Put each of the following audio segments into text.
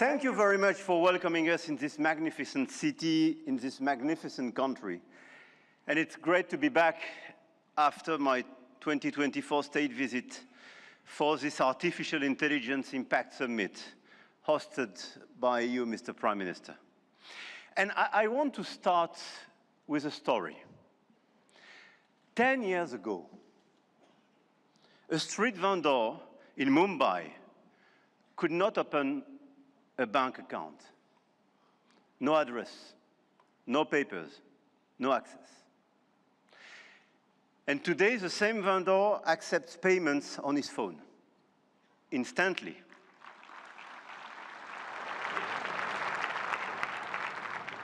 Thank you very much for welcoming us in this magnificent city, in this magnificent country. And it's great to be back after my 2024 state visit for this Artificial Intelligence Impact Summit hosted by you, Mr. Prime Minister. And I want to start with a story. 10 years ago, a street vendor in Mumbai could not open a bank account. No address, no papers, no access. And today, the same vendor accepts payments on his phone, instantly.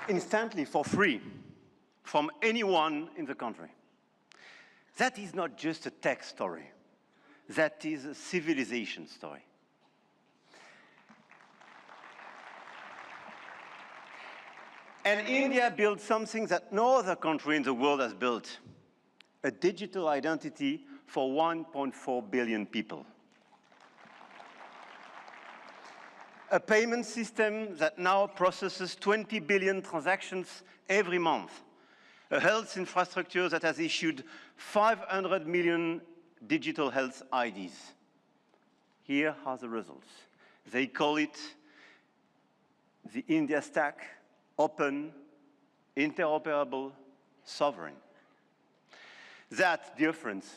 Instantly, for free, from anyone in the country. That is not just a tech story. That is a civilization story. And India built something that no other country in the world has built, a digital identity for 1.4 billion people. A payment system that now processes 20 billion transactions every month. A health infrastructure that has issued 500 million digital health IDs. Here are the results. They call it the India Stack, open, interoperable, sovereign. That difference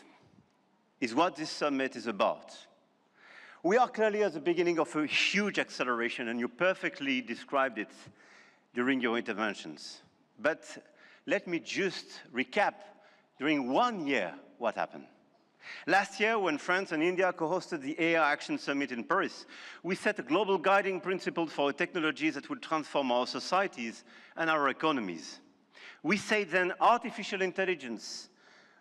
is what this summit is about. We are clearly at the beginning of a huge acceleration, and you perfectly described it during your interventions. But let me just recap during 1 year what happened. Last year, when France and India co-hosted the AI Action Summit in Paris, we set a global guiding principle for technologies that would transform our societies and our economies. We said then artificial intelligence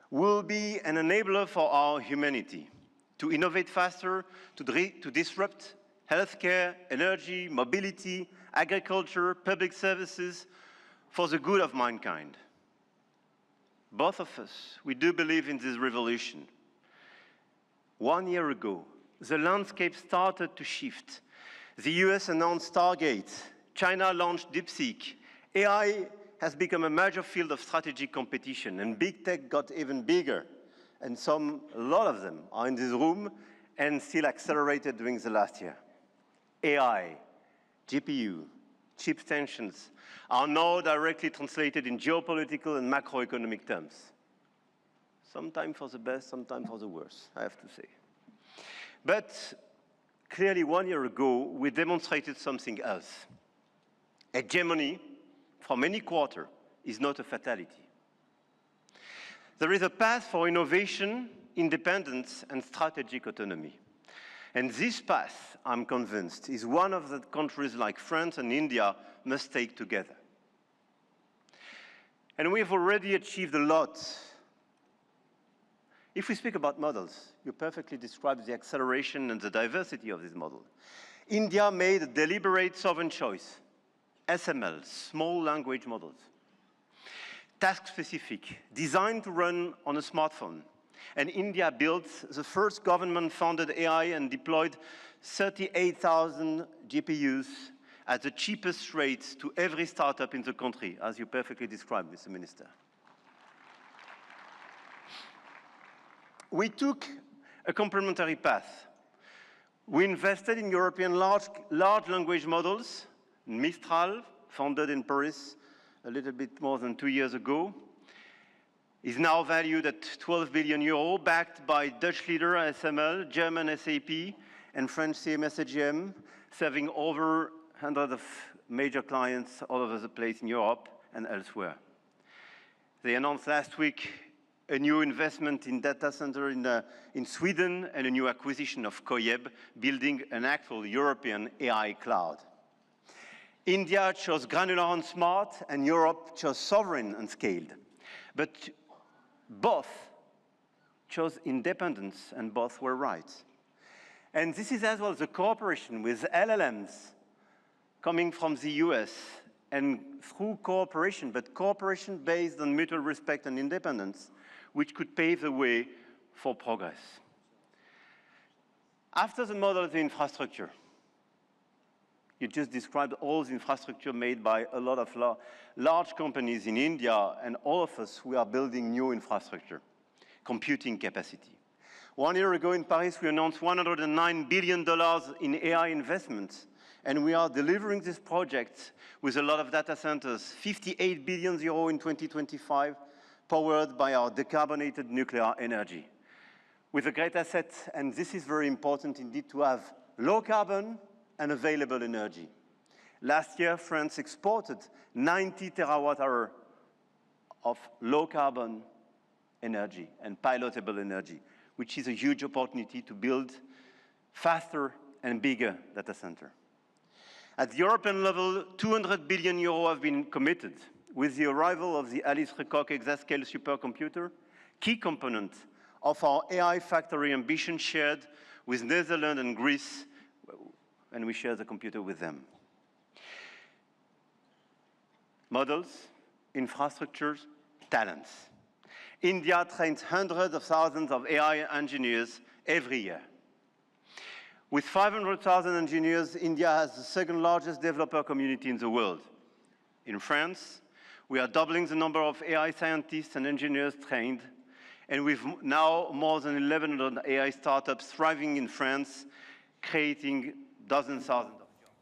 will be an enabler for our humanity to innovate faster, to disrupt healthcare, energy, mobility, agriculture, public services for the good of mankind. Both of us, we do believe in this revolution. 1 year ago, the landscape started to shift. The US announced Stargate, China launched DeepSeek. AI has become a major field of strategic competition, and big tech got even bigger. And a lot of them are in this room and still accelerated during the last year. AI, GPU, chip tensions are now directly translated in geopolitical and macroeconomic terms. Sometimes for the best, sometimes for the worst, I have to say. But clearly 1 year ago, we demonstrated something else. Hegemony from any quarter is not a fatality. There is a path for innovation, independence, and strategic autonomy. And this path, I'm convinced, is one of the countries like France and India must take together. And we've already achieved a lot. If we speak about models, you perfectly described the acceleration and the diversity of this model. India made a deliberate sovereign choice. SML, small language models. Task-specific, designed to run on a smartphone. And India built the first government-funded AI and deployed 38,000 GPUs at the cheapest rates to every startup in the country, as you perfectly described, Mr. Minister. We took a complementary path. We invested in European large language models, Mistral, founded in Paris a little bit more than 2 years ago, is now valued at 12 billion euro, backed by Dutch leader SML, German SAP, and French CMS AGM, serving over 100 of major clients all over the place in Europe and elsewhere. They announced last week a new investment in data center in Sweden and a new acquisition of Koyeb, building an actual European AI cloud. India chose granular and smart, and Europe chose sovereign and scaled. But both chose independence, and both were right. And this is as well the cooperation with LLMs coming from the US, and through cooperation, but cooperation based on mutual respect and independence, which could pave the way for progress. After the model of the infrastructure, You just described all the infrastructure made by a lot of large companies in India, and all of us, we are building new infrastructure, computing capacity. 1 year ago in Paris, we announced $109 billion in AI investments, and we are delivering this project with a lot of data centers, 58 billion euro in 2025, powered by our decarbonated nuclear energy. With a great asset, and this is very important indeed, to have low carbon and available energy. Last year, France exported 90 terawatt-hours of low carbon energy and pilotable energy, which is a huge opportunity to build faster and bigger data center. At the European level, 200 billion euro have been committed with the arrival of the Alice Lecoq exascale supercomputer, key component of our AI factory ambition shared with Netherlands and Greece, and we share the computer with them. Models, infrastructures, talents. India trains hundreds of thousands of AI engineers every year. With 500,000 engineers, India has the second largest developer community in the world. In France, we are doubling the number of AI scientists and engineers trained, and we've now more than 1,100 AI startups thriving in France, creating dozens of thousands